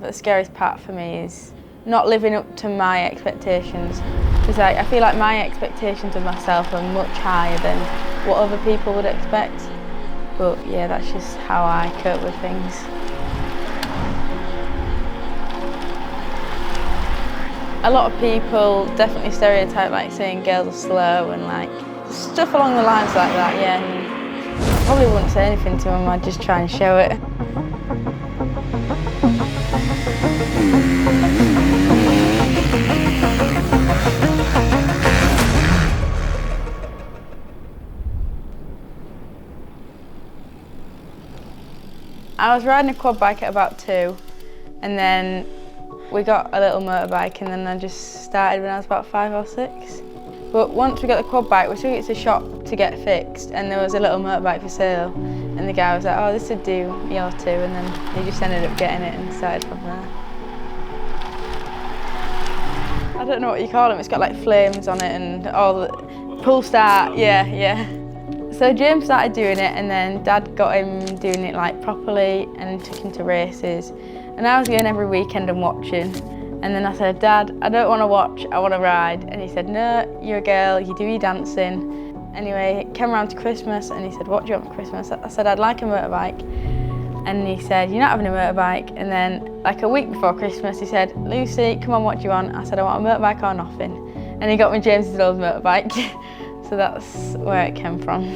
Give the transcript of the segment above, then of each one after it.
The scariest part for me is not living up to my expectations. Because I feel like my expectations of myself are much higher than what other people would expect. But yeah, that's just how I cope with things. A lot of people definitely stereotype like saying girls are slow and like stuff along the lines like that, yeah. And I probably wouldn't say anything to them, I'd just try and show it. I was riding a quad bike at about 2, and then we got a little motorbike, and then I just started when I was about 5 or 6. But once we got the quad bike, we took it to the shop to get fixed, and there was a little motorbike for sale, and the guy was like, oh, this would do, yours too, and then he just ended up getting it and started from there. I don't know what you call them, it's got like flames on it and all the pull start, yeah. So James started doing it, and then Dad got him doing it like properly and took him to races. And I was going every weekend and watching. And then I said, Dad, I don't want to watch, I want to ride. And he said, no, you're a girl, you do your dancing. Anyway, it came around to Christmas and he said, what do you want for Christmas? I said, I'd like a motorbike. And he said, you're not having a motorbike. And then like a week before Christmas, he said, Lucy, come on, what do you want? I said, I want a motorbike or nothing. And he got me James's old motorbike. So that's where it came from.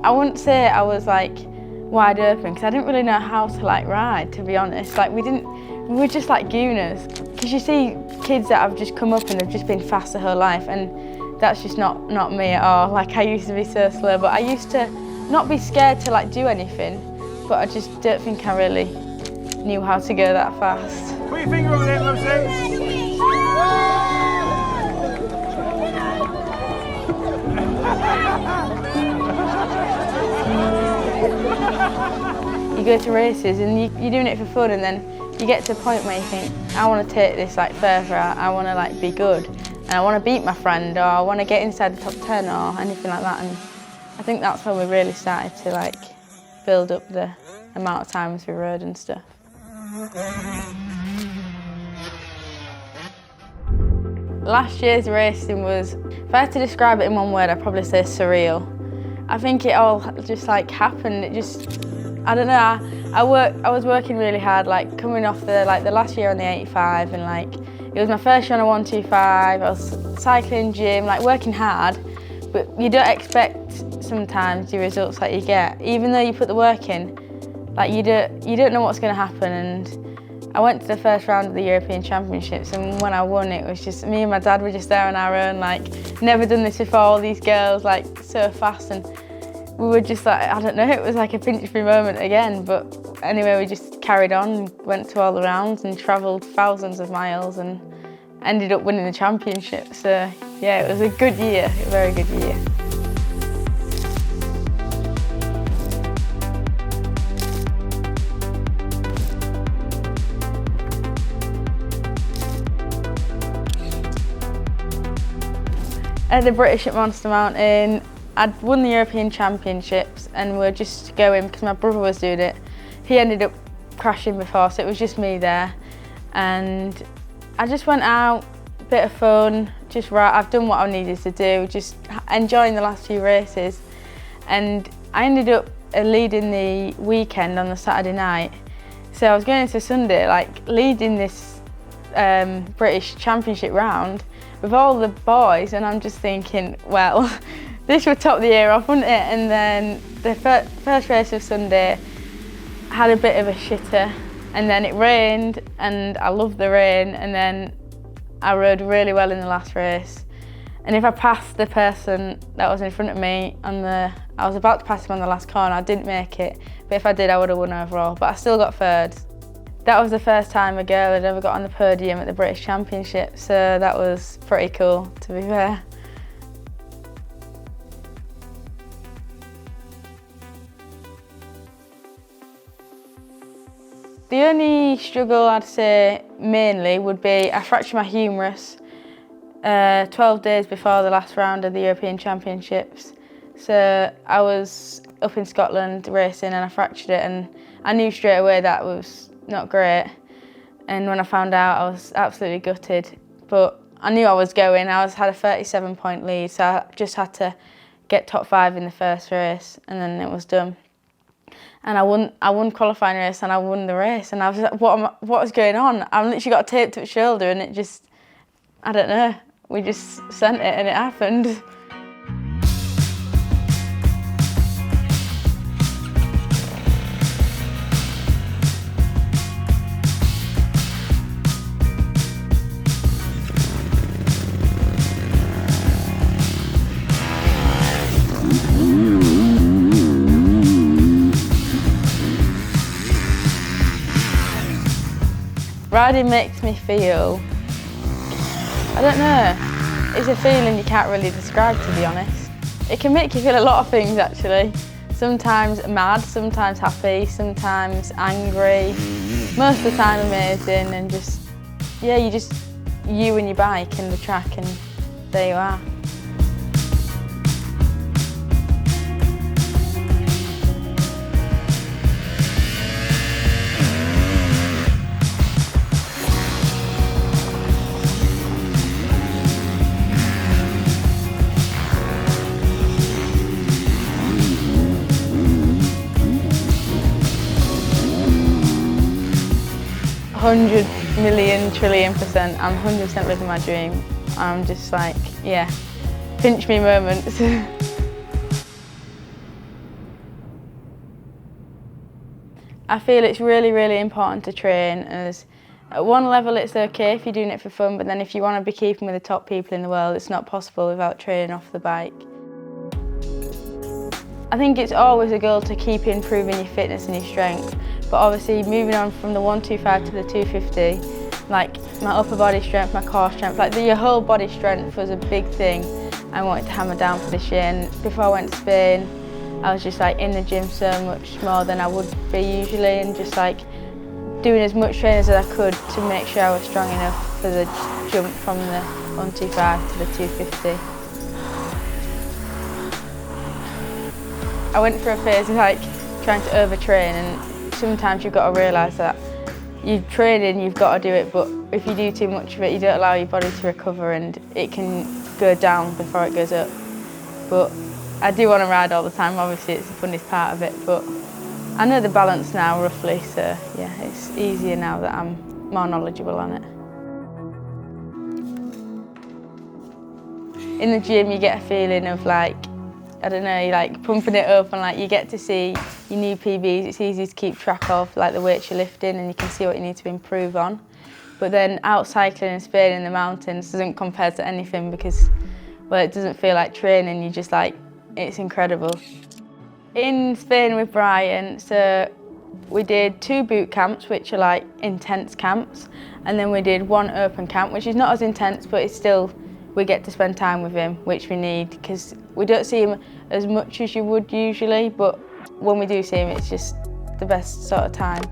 I wouldn't say I was like wide open because I didn't really know how to like ride, to be honest. Like we were just like gooners. Because you see kids that have just come up and they've just been fast their whole life, and that's just not me at all. Like I used to be so slow, but I used to not be scared to like do anything, but I just don't think I really knew how to go that fast. Put your finger over there, Lucy. You go to races and you're doing it for fun, and then you get to a point where you think, I want to take this like further, I want to like be good, and I want to beat my friend, or I want to get inside the top 10 or anything like that. And I think that's when we really started to like build up the amount of times we rode and stuff. Last year's racing was, if I had to describe it in one word, I'd probably say surreal. I think it all just like happened. It just, I don't know. I was working really hard, like coming off the last year on the 85, and like it was my first year on a 125. I was cycling, gym, like working hard, but you don't expect sometimes the results that you get, even though you put the work in. Like you don't know what's going to happen. And I went to the first round of the European Championships, and when I won, it was just me and my dad were just there on our own, like never done this before, all these girls like so fast, and we were just like, I don't know, it was like a pinch me moment again. But anyway, we just carried on, went to all the rounds and travelled thousands of miles and ended up winning the championship. So yeah, it was a good year, a very good year. At the British at Monster Mountain, I'd won the European Championships and we were just going because my brother was doing it. He ended up crashing before, so it was just me there. And I just went out, bit of fun, just right, I've done what I needed to do, just enjoying the last few races. And I ended up leading the weekend on the Saturday night. So I was going into Sunday, like leading this British Championship round with all the boys, and I'm just thinking, well, this would top the year off, wouldn't it? And then the first race of Sunday had a bit of a shitter, and then it rained, and I loved the rain, and then I rode really well in the last race. And if I passed the person that was in front of me I was about to pass him on the last corner, I didn't make it, but if I did, I would have won overall, but I still got third. That was the first time a girl had ever got on the podium at the British Championship, so that was pretty cool, to be fair. The only struggle I'd say mainly would be I fractured my humerus 12 days before the last round of the European Championships. So I was up in Scotland racing and I fractured it, and I knew straight away that was not great. And when I found out, I was absolutely gutted. But I knew I was going. I had a 37-point lead, so I just had to get top 5 in the first race, and then it was done. And I won qualifying race, and I won the race. And I was like, what is going on? I literally got taped to the shoulder, and it just, I don't know. We just sent it, and it happened. Riding makes me feel, I don't know, it's a feeling you can't really describe, to be honest. It can make you feel a lot of things actually. Sometimes mad, sometimes happy, sometimes angry. Most of the time amazing, and just, yeah, you and your bike and the track, and there you are. $100,000,000,000,000,000%. I'm 100% living my dream. I'm just like, yeah, pinch me moments. I feel it's really, really important to train. As at one level it's okay if you're doing it for fun, but then if you want to be keeping with the top people in the world, it's not possible without training off the bike. I think it's always a goal to keep improving your fitness and your strength, but obviously moving on from the 125 to the 250, like my upper body strength, my core strength, like your whole body strength was a big thing I wanted to hammer down for this year. And before I went to Spain, I was just like in the gym so much more than I would be usually, and just like doing as much training as I could to make sure I was strong enough for the jump from the 125 to the 250. I went through a phase of like trying to overtrain, and sometimes you've got to realise that you're training, you've got to do it, but if you do too much of it, you don't allow your body to recover, and it can go down before it goes up. But I do want to ride all the time, obviously it's the funnest part of it, but I know the balance now roughly, so yeah, it's easier now that I'm more knowledgeable on it. In the gym you get a feeling of like, I don't know, you're like pumping it up, and like you get to see your new PBs. It's easy to keep track of like the weights you're lifting, and you can see what you need to improve on. But then out cycling in Spain in the mountains doesn't compare to anything, because, well, it doesn't feel like training. You just like, it's incredible. In Spain with Brian, so we did 2 boot camps, which are like intense camps, and then we did 1 open camp, which is not as intense, but it's still, we get to spend time with him, which we need, because we don't see him as much as you would usually, but when we do see him, it's just the best sort of time.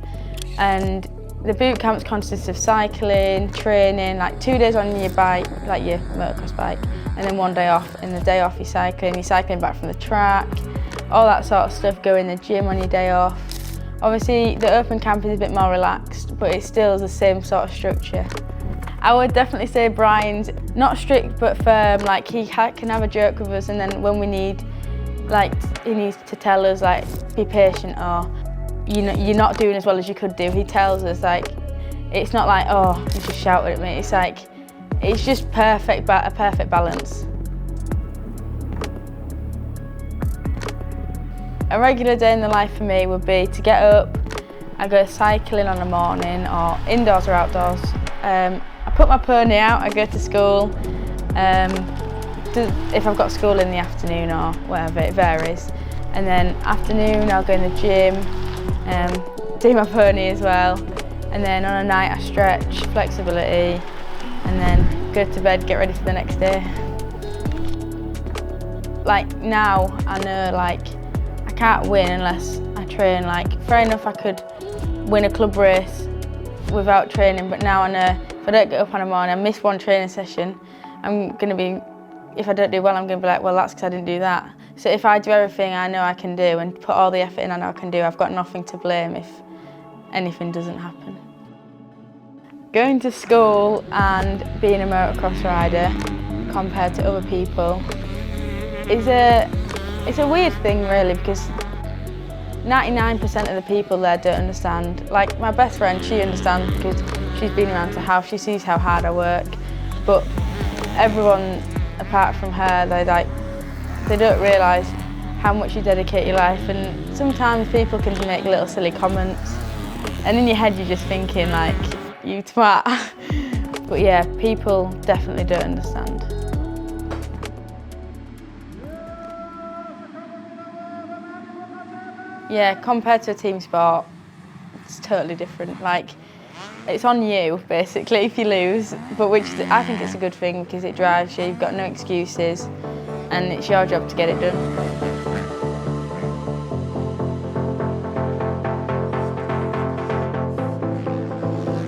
And the boot camps consist of cycling, training, like 2 days on your bike, like your motocross bike, and then 1 day off. And the day off you're cycling back from the track, all that sort of stuff, go in the gym on your day off. Obviously the open camp is a bit more relaxed, but it still is the same sort of structure. I would definitely say Brian's not strict but firm, like he can have a joke with us, and then when we need, like he needs to tell us like be patient, or you're not doing as well as you could do. He tells us, like it's not like, oh, you just shouted at me. It's like, it's just perfect, a perfect balance. A regular day in the life for me would be to get up, I go cycling on the morning, or indoors or outdoors. I put my pony out, I go to school. If I've got school in the afternoon or whatever, it varies. And then afternoon I'll go in the gym, do my pony as well. And then on a night I stretch, flexibility, and then go to bed, get ready for the next day. Like now I know like I can't win unless I train. Like fair enough, I could win a club race without training, but now I know if I don't get up on a morning, I miss 1 training session, I'm going to be, if I don't do well, I'm going to be like, well, that's because I didn't do that. So if I do everything I know I can do and put all the effort in I know I can do, I've got nothing to blame anything doesn't happen. Going to school and being a motocross rider compared to other people is a weird thing really, because 99% of the people there don't understand. Like my best friend, she understands because she's been around the house, she sees how hard I work, but everyone apart from her, they don't realise how much you dedicate your life, and sometimes people can make little silly comments and in your head you're just thinking like, you twat. But yeah, people definitely don't understand. Yeah, compared to a team sport, it's totally different. Like, it's on you, basically, if you lose, but I think it's a good thing because it drives you, you've got no excuses, and it's your job to get it done.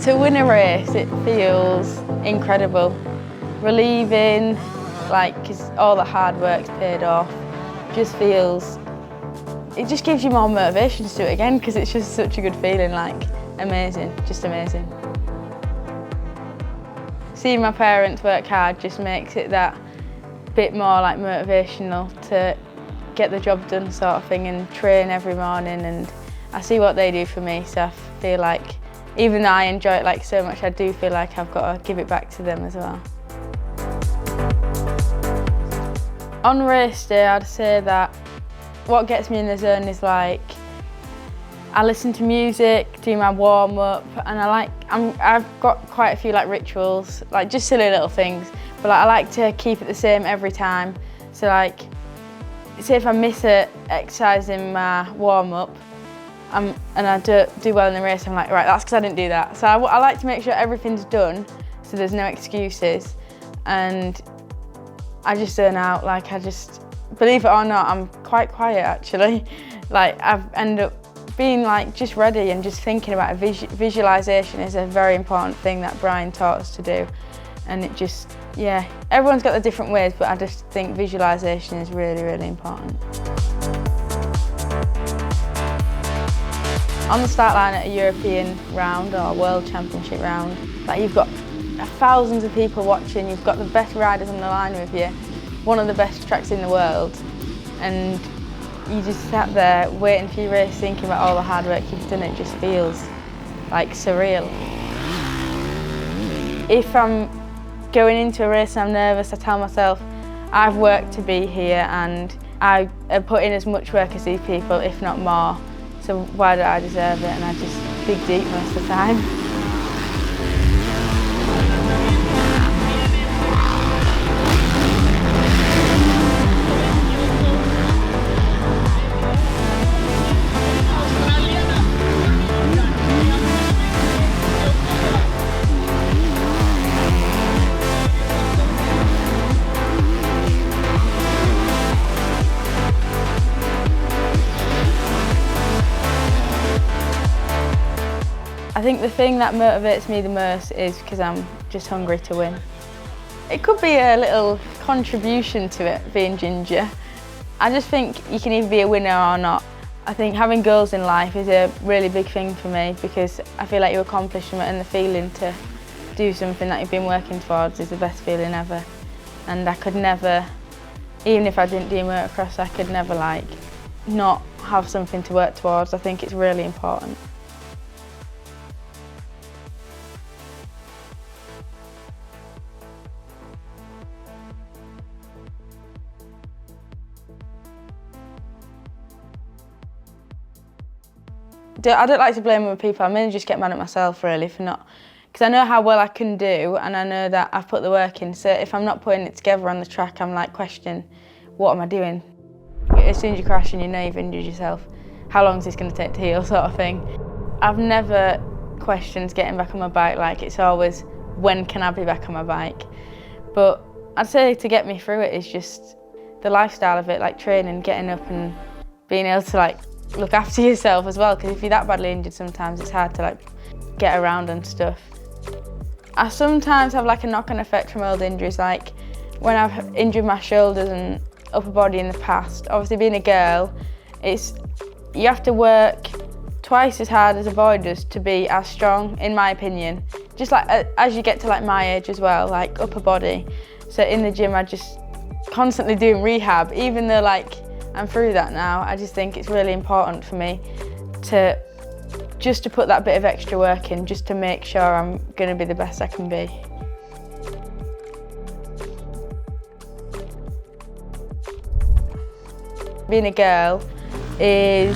To win a race, it feels incredible, relieving, because all the hard work's paid off. It just gives you more motivation to do it again because it's just such a good feeling, amazing, just amazing. Seeing my parents work hard just makes it that bit more motivational to get the job done sort of thing, and train every morning, and I see what they do for me, so I feel like even though I enjoy it so much, I do feel like I've got to give it back to them as well. On race day, I'd say that what gets me in the zone is I listen to music, do my warm-up, and I've got quite a few rituals, just silly little things, but I like to keep it the same every time. So say if I miss an exercise in my warm-up, and I do well in the race, I'm like, right, that's because I didn't do that. So I like to make sure everything's done, so there's no excuses, and I just zone out. Believe it or not, I'm quite quiet actually. I've ended up being just ready and just thinking about it. Visualisation is a very important thing that Brian taught us to do, and it just, yeah, everyone's got their different ways, but I just think visualisation is really, really important. On the start line at a European round or World Championship round, you've got thousands of people watching, you've got the best riders on the line with you, one of the best tracks in the world, and you just sat there waiting for your race, thinking about all the hard work you've done. It just feels surreal. If I'm going into a race and I'm nervous, I tell myself I've worked to be here and I put in as much work as these people, if not more. So why do I deserve it? And I just dig deep most of the time. I think the thing that motivates me the most is because I'm just hungry to win. It could be a little contribution to it, being ginger. I just think you can either be a winner or not. I think having goals in life is a really big thing for me because I feel like you accomplish them, and the feeling to do something that you've been working towards is the best feeling ever. And I could never, even if I didn't do motocross, I could never not have something to work towards. I think it's really important. I don't like to blame other people. I mainly just get mad at myself really for not, because I know how well I can do and I know that I've put the work in. So if I'm not putting it together on the track, I'm questioning, what am I doing? As soon as you crash and you know you've injured yourself, how long is this going to take to heal, sort of thing. I've never questioned getting back on my bike. It's always, when can I be back on my bike? But I'd say to get me through it is just the lifestyle of it, training, getting up and being able to look after yourself as well, because if you're that badly injured sometimes it's hard to get around and stuff. I sometimes have a knock-on effect from old injuries, when I've injured my shoulders and upper body in the past. Obviously being a girl, you have to work twice as hard as a boy does to be as strong, in my opinion. Just like as you get to like my age as well, like upper body. So in the gym I just constantly doing rehab, even though like I'm through that now. I just think it's really important for me to put that bit of extra work in, just to make sure I'm going to be the best I can be. Being a girl is,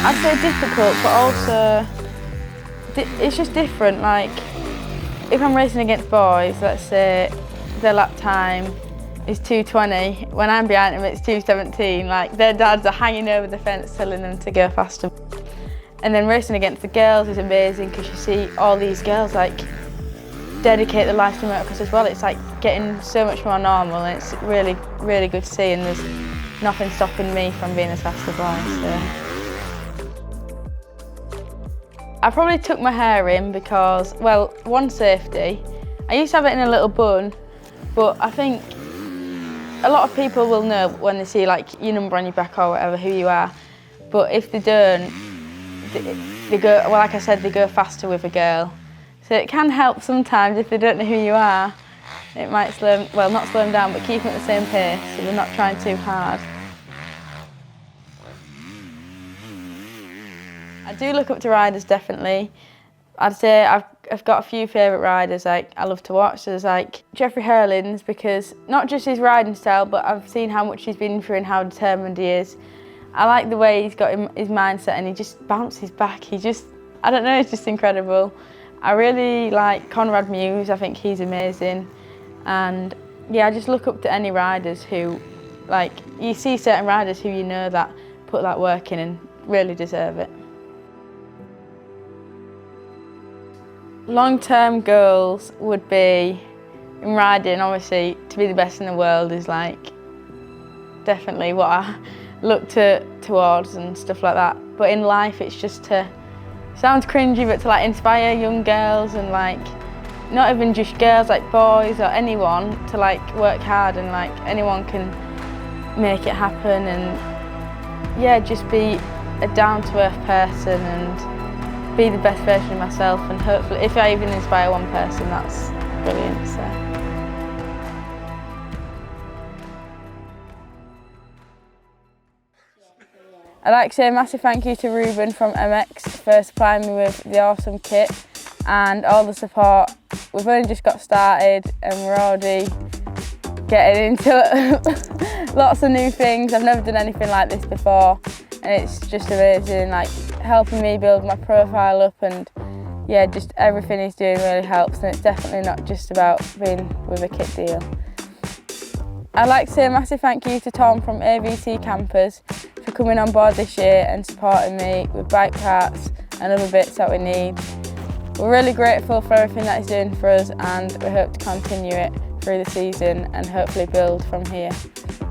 I'd say, difficult, but also it's just different. Like if I'm racing against boys, let's say their lap time is 2:20, when I'm behind them it's 2:17, like their dads are hanging over the fence telling them to go faster. And then racing against the girls is amazing because you see all these girls like dedicate their life to motocross as well. It's like getting so much more normal, and it's really, really good to see, and there's nothing stopping me from being as fast as boys. So. I probably took my hair in because, well, one, safety. I used to have it in a little bun, but I think a lot of people will know when they see like your number on your back or whatever who you are. But if they don't, they go, well, like I said, they go faster with a girl. So it can help sometimes if they don't know who you are. It might slow them, well, not slow them down, but keep them at the same pace so they're not trying too hard. I do look up to riders, definitely. I'd say I've got a few favourite riders like I love to watch. There's like Jeffrey Hurlins, because not just his riding style, but I've seen how much he's been through and how determined he is. I like the way he's got his mindset, and he just bounces back. I don't know, it's just incredible. I really like Conrad Muse, I think he's amazing. And yeah, I just look up to any riders who, like, you see certain riders who you know that put that work in and really deserve it. Long-term goals would be, in riding, obviously, to be the best in the world is like definitely what I look towards and stuff like that. But in life, it's just to, sounds cringy, but to like inspire young girls, and like not even just girls, like boys or anyone, to like work hard, and like anyone can make it happen, and yeah, just be a down-to-earth person and be the best version of myself, and hopefully if I even inspire one person, that's brilliant. So. I'd like to say a massive thank you to Ruben from EMEKS for supplying me with the awesome kit and all the support. We've only just got started and we're already getting into lots of new things. I've never done anything like this before, and it's just amazing, like helping me build my profile up, and yeah, just everything he's doing really helps, and it's definitely not just about being with a kit deal. I'd like to say a massive thank you to Tom from AVT Campers for coming on board this year and supporting me with bike parts and other bits that we need. We're really grateful for everything that he's doing for us, and we hope to continue it through the season and hopefully build from here.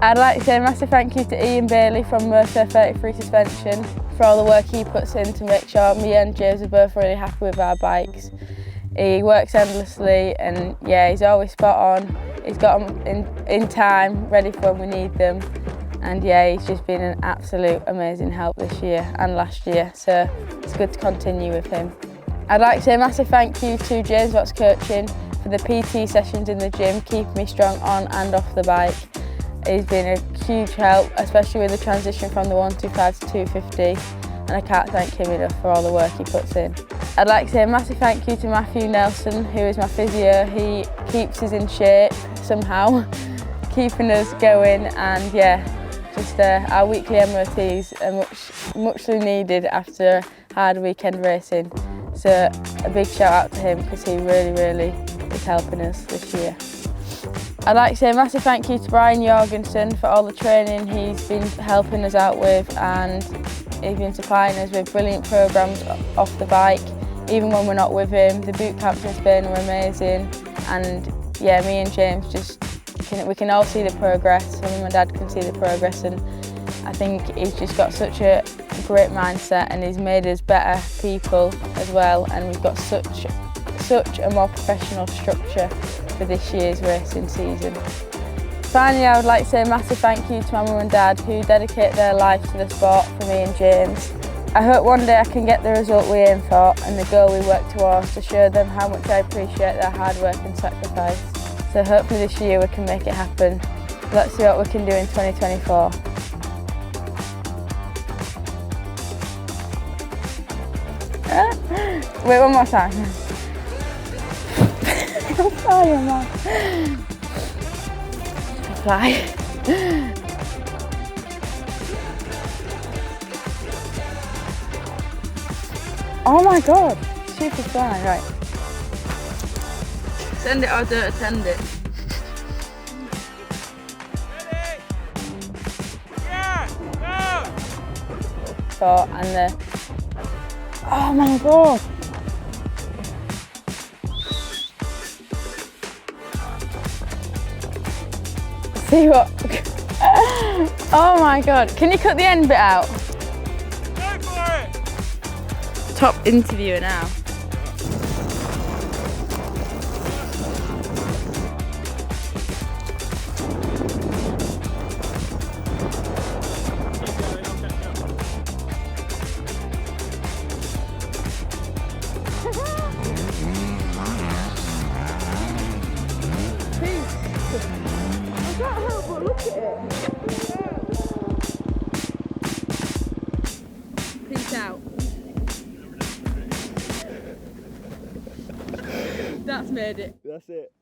I'd like to say a massive thank you to Ian Bailey from Moto 33 Suspension for all the work he puts in to make sure me and James are both really happy with our bikes. He works endlessly, and yeah, he's always spot on. He's got them in time, ready for when we need them. And yeah, he's just been an absolute amazing help this year and last year, so it's good to continue with him. I'd like to say a massive thank you to James Watts Coaching for the PT sessions in the gym, keeping me strong on and off the bike. He's been a huge help, especially with the transition from the 125 to 250, and I can't thank him enough for all the work he puts in. I'd like to say a massive thank you to Matthew Nelson, who is my physio. He keeps us in shape somehow, keeping us going, and yeah, just our weekly MOTs are muchly needed after hard weekend racing. So a big shout out to him, because he really is helping us this year. I'd like to say a massive thank you to Brian Jorgensen for all the training he's been helping us out with, and he's been supplying us with brilliant programmes off the bike, even when we're not with him. The boot camps in Spain were amazing, and yeah, me and James we can all see the progress, and my dad can see the progress, and I think he's just got such a great mindset, and he's made us better people as well, and we've got such a more professional structure for this year's racing season. Finally, I would like to say a massive thank you to my mum and dad, who dedicate their life to the sport for me and James. I hope one day I can get the result we aim for and the goal we work towards to show them how much I appreciate their hard work and sacrifice. So hopefully this year we can make it happen. Let's see what we can do in 2024. Wait, one more time. I'm sorry, Mum. Fly. Oh my god, super fly, right. Send it or don't attend it. Ready? Yeah, go! And the, oh my god. See what? Oh my god, can you cut the end bit out? Go for it! Top interviewer now. I can't help but look at it. Peace out. That's made it. That's it.